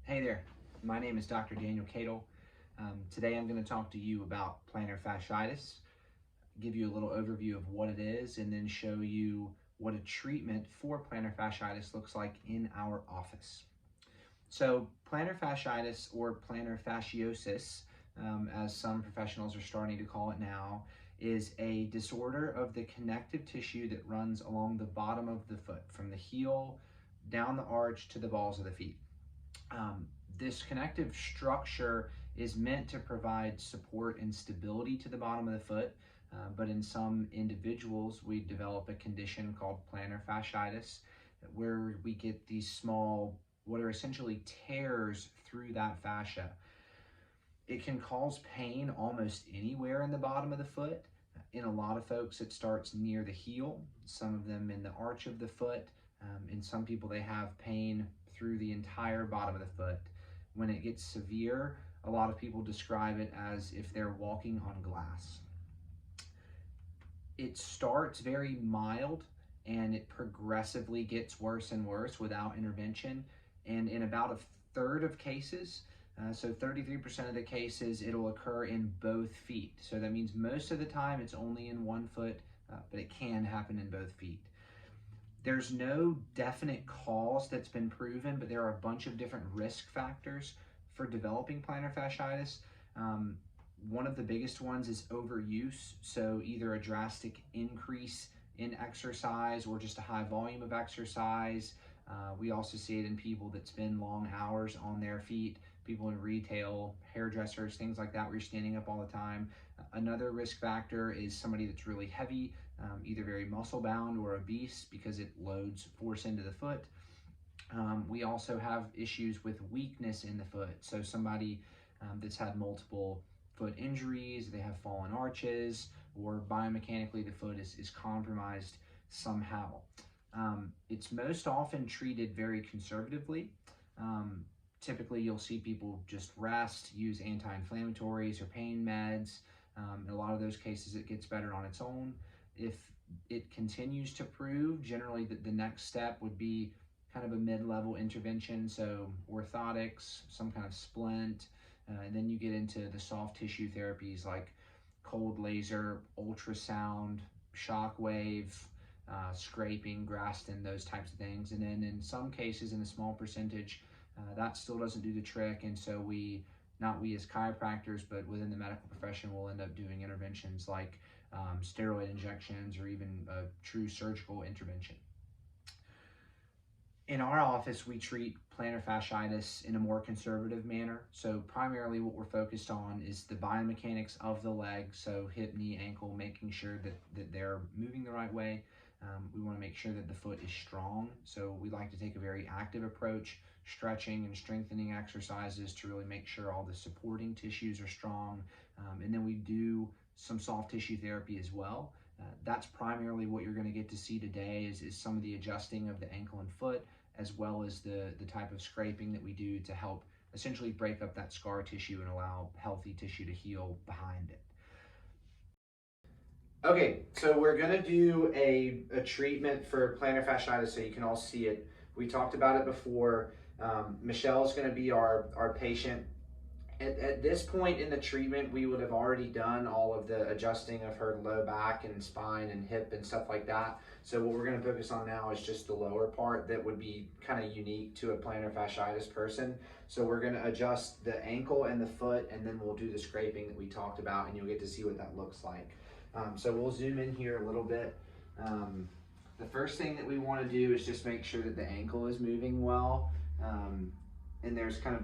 Hey there, my name is Dr. Daniel Keadle. Today I'm going to talk to you about plantar fasciitis, give you a little overview of what it is, and then show you what a treatment for plantar fasciitis looks like in our office. So plantar fasciitis, or plantar fasciosis, as some professionals are starting to call it now, is a disorder of the connective tissue that runs along the bottom of the foot, from the heel down the arch to the balls of the feet. Um, this connective structure is meant to provide support and stability to the bottom of the foot, but in some individuals, we develop a condition called plantar fasciitis, where we get these small, what are essentially tears through that fascia. It can cause pain almost anywhere in the bottom of the foot. In a lot of folks, it starts near the heel, some of them in the arch of the foot. In some people, they have pain through the entire bottom of the foot. When it gets severe, a lot of people describe it as if they're walking on glass. It starts very mild and it progressively gets worse and worse without intervention. And in about a third of cases, so 33% of the cases, it'll occur in both feet. So that means most of the time it's only in one foot, but it can happen in both feet. There's no definite cause that's been proven, but there are a bunch of different risk factors for developing plantar fasciitis. One of the biggest ones is overuse, so either a drastic increase in exercise or just a high volume of exercise. We also see it in people that spend long hours on their feet, people in retail, hairdressers, things like that, where you're standing up all the time. Another risk factor is somebody that's really heavy, either very muscle bound or obese, because it loads force into the foot. We also have issues with weakness in the foot. So somebody that's had multiple foot injuries, they have fallen arches, or biomechanically the foot is compromised somehow. It's most often treated very conservatively. Typically, you'll see people just rest, use anti-inflammatories or pain meds. In a lot of those cases, it gets better on its own. If it continues to prove, generally the next step would be kind of a mid-level intervention, so orthotics, some kind of splint, and then you get into the soft tissue therapies like cold laser, ultrasound, shock wave, scraping, Graston, those types of things. And then in some cases, in a small percentage, that still doesn't do the trick, and so not we as chiropractors, but within the medical profession, will end up doing interventions like steroid injections or even a true surgical intervention. In our office, we treat plantar fasciitis in a more conservative manner. So primarily what we're focused on is the biomechanics of the leg, so hip, knee, ankle, making sure that they're moving the right way. We want to make sure that the foot is strong, so we like to take a very active approach, stretching and strengthening exercises to really make sure all the supporting tissues are strong. And then we do some soft tissue therapy as well. That's primarily what you're going to get to see today is some of the adjusting of the ankle and foot, as well as the type of scraping that we do to help essentially break up that scar tissue and allow healthy tissue to heal behind it. Okay, so we're gonna do a treatment for plantar fasciitis so you can all see it. We talked about it before. Michelle's gonna be our patient. At this point in the treatment, we would have already done all of the adjusting of her low back and spine and hip and stuff like that. So what we're gonna focus on now is just the lower part that would be kind of unique to a plantar fasciitis person. So we're gonna adjust the ankle and the foot, and then we'll do the scraping that we talked about, and you'll get to see what that looks like. So we'll zoom in here a little bit. The first thing that we want to do is just make sure that the ankle is moving well. And there's kind of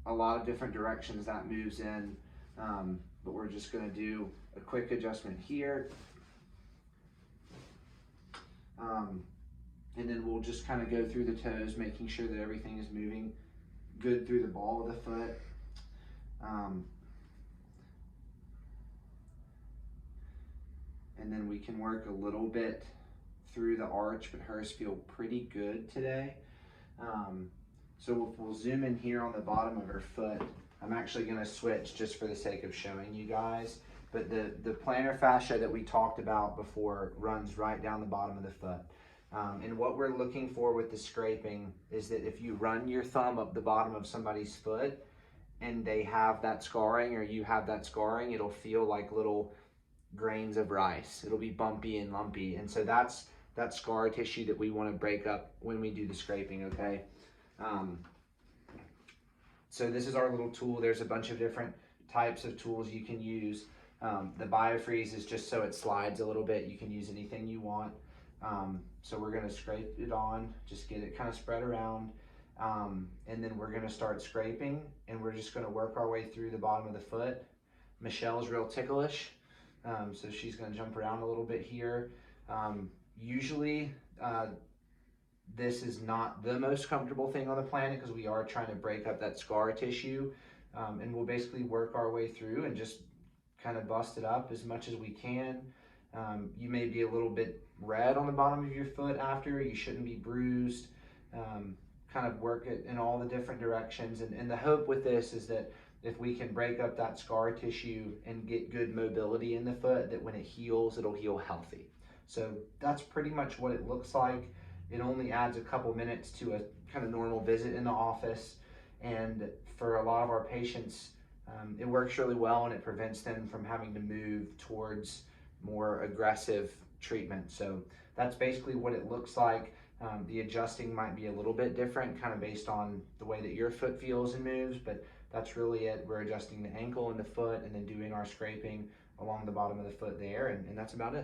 a lot of different directions that moves in, but we're just going to do a quick adjustment here. And then we'll just kind of go through the toes, making sure that everything is moving good through the ball of the foot. And then we can work a little bit through the arch, but hers feel pretty good today. So we'll zoom in here on the bottom of her foot. I'm actually gonna switch just for the sake of showing you guys, but the plantar fascia that we talked about before runs right down the bottom of the foot. And what we're looking for with the scraping is that if you run your thumb up the bottom of somebody's foot and they have that scarring or you have that scarring, it'll feel like little grains of rice. It'll be bumpy and lumpy. And so that's that scar tissue that we want to break up when we do the scraping, okay? So this is our little tool. There's a bunch of different types of tools you can use. The BioFreeze is just so it slides a little bit. You can use anything you want. So we're gonna scrape it on, just get it kind of spread around. And then we're gonna start scraping, and we're just gonna work our way through the bottom of the foot. Michelle's real ticklish, so she's gonna jump around a little bit here. Usually, this is not the most comfortable thing on the planet because we are trying to break up that scar tissue, and we'll basically work our way through and just kind of bust it up as much as we can. You may be a little bit red on the bottom of your foot after. You shouldn't be bruised. Kind of work it in all the different directions, and the hope with this is that if we can break up that scar tissue and get good mobility in the foot, that when it heals, it'll heal healthy. So that's pretty much what it looks like. It only adds a couple minutes to a kind of normal visit in the office, and for a lot of our patients, it works really well, and it prevents them from having to move towards more aggressive treatment. So that's basically what it looks like. The adjusting might be a little bit different, kind of based on the way that your foot feels and moves, but that's really it. We're adjusting the ankle and the foot and then doing our scraping along the bottom of the foot there, and that's about it.